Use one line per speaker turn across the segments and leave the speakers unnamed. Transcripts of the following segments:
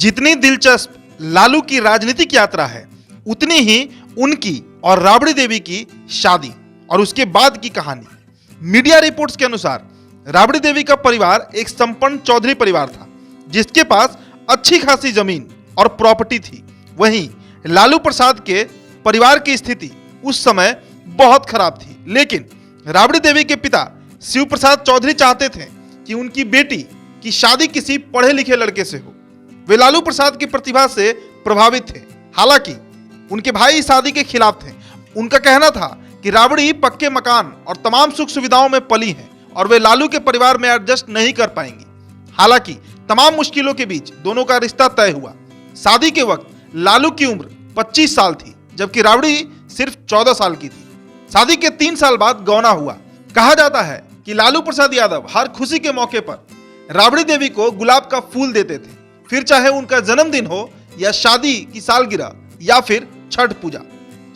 जितनी दिलचस्प लालू की राजनीतिक यात्रा है, उतनी ही उनकी और राबड़ी देवी की शादी और उसके बाद की कहानी। मीडिया रिपोर्ट्स के अनुसार राबड़ी देवी का परिवार एक संपन्न चौधरी परिवार था, जिसके पास अच्छी खासी जमीन और प्रॉपर्टी थी। वहीं लालू प्रसाद के परिवार की स्थिति उस समय बहुत खराब थी, लेकिन राबड़ी देवी के पिता शिव प्रसाद चौधरी चाहते थे कि उनकी बेटी की शादी किसी पढ़े लिखे लड़के से हो। वे लालू प्रसाद की प्रतिभा से प्रभावित थे। हालांकि उनके भाई शादी के खिलाफ थे। उनका कहना था कि राबड़ी पक्के मकान और तमाम सुख सुविधाओं में पली है और वे लालू के परिवार में एडजस्ट नहीं कर पाएंगी। हालांकि तमाम मुश्किलों के बीच दोनों का रिश्ता तय हुआ। शादी के वक्त लालू की उम्र 25 साल थी, जबकि राबड़ी सिर्फ 14 साल की थी। शादी के 3 साल बाद गौना हुआ। कहा जाता है कि लालू प्रसाद यादव हर खुशी के मौके पर राबड़ी देवी को गुलाब का फूल देते थे, फिर चाहे उनका जन्मदिन हो या शादी की सालगिरह या फिर छठ पूजा।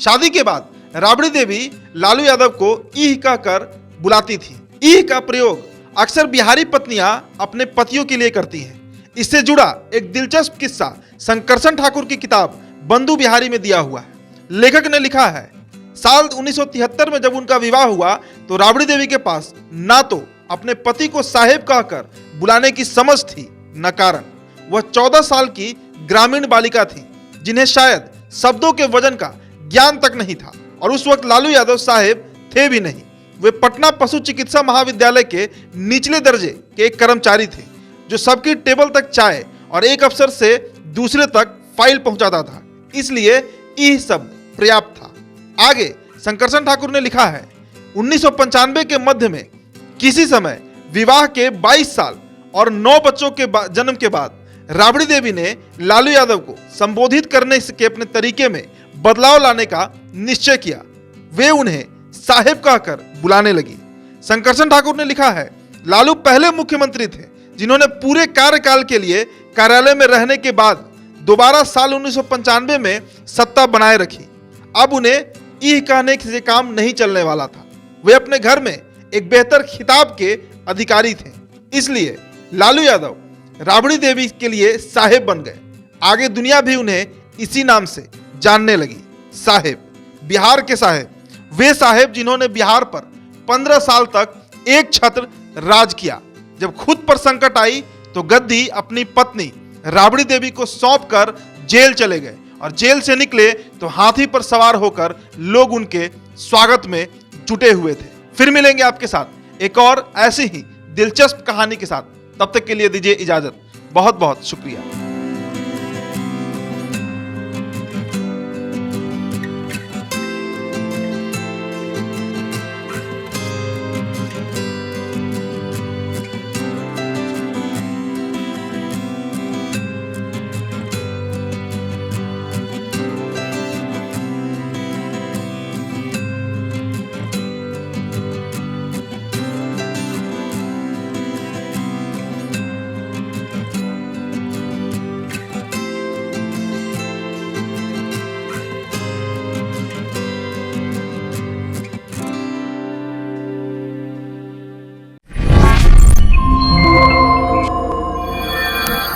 शादी के बाद राबड़ी देवी लालू यादव को ईह कहकर बुलाती थी। ईह का प्रयोग अक्सर बिहारी पत्नियां अपने पतियों के लिए करती हैं। इससे जुड़ा एक दिलचस्प किस्सा शंकरसन ठाकुर की किताब बंधु बिहारी में दिया हुआ है। लेखक ने लिखा है, साल 1973 में जब उनका विवाह हुआ तो राबड़ी देवी के पास ना तो अपने पति को साहेब कहकर बुलाने की समझ थी, न कारण। वह 14 साल की ग्रामीण बालिका थी, जिन्हें शायद शब्दों के वजन का ज्ञान तक नहीं था। और उस वक्त लालू यादव साहेब थे भी नहीं। वे पटना पशु चिकित्सा महाविद्यालय के निचले दर्जे के एक कर्मचारी थे, जो सबकी टेबल तक चाय और एक अफसर से दूसरे तक फाइल पहुंचाता था। इसलिए यह शब्द पर्याप्त था। आगे शंकरसन ठाकुर ने लिखा है, 1995 के मध्य में किसी समय विवाह के 22 साल और 9 बच्चों के जन्म के बाद राबड़ी देवी ने लालू यादव को संबोधित करने के अपने तरीके में बदलाव लाने का निश्चय किया। वे उन्हें साहेब कहकर बुलाने लगी। शंकरसन ठाकुर ने लिखा है, लालू पहले मुख्यमंत्री थे जिन्होंने पूरे कार्यकाल के लिए कार्यालय में रहने के बाद दोबारा साल 1995 में सत्ता बनाए रखी। अब उन्हें यह कहने से काम नहीं चलने वाला था। वे अपने घर में एक बेहतर खिताब के अधिकारी थे, इसलिए लालू यादव राबड़ी देवी के लिए साहेब बन गए। आगे दुनिया भी उन्हें इसी नाम से जानने लगी, साहेब, बिहार के साहेब। वे साहेब जिन्होंने बिहार पर 15 साल तक एक छत्र राज किया। जब खुद पर संकट आई तो गद्दी अपनी पत्नी राबड़ी देवी को सौंपकर जेल चले गए और जेल से निकले तो हाथी पर सवार होकर लोग उनके स्वागत में जुटे हुए थे। फिर मिलेंगे आपके साथ एक और ऐसी ही दिलचस्प कहानी के साथ। तब तक के लिए दीजिए इजाजत। बहुत बहुत शुक्रिया।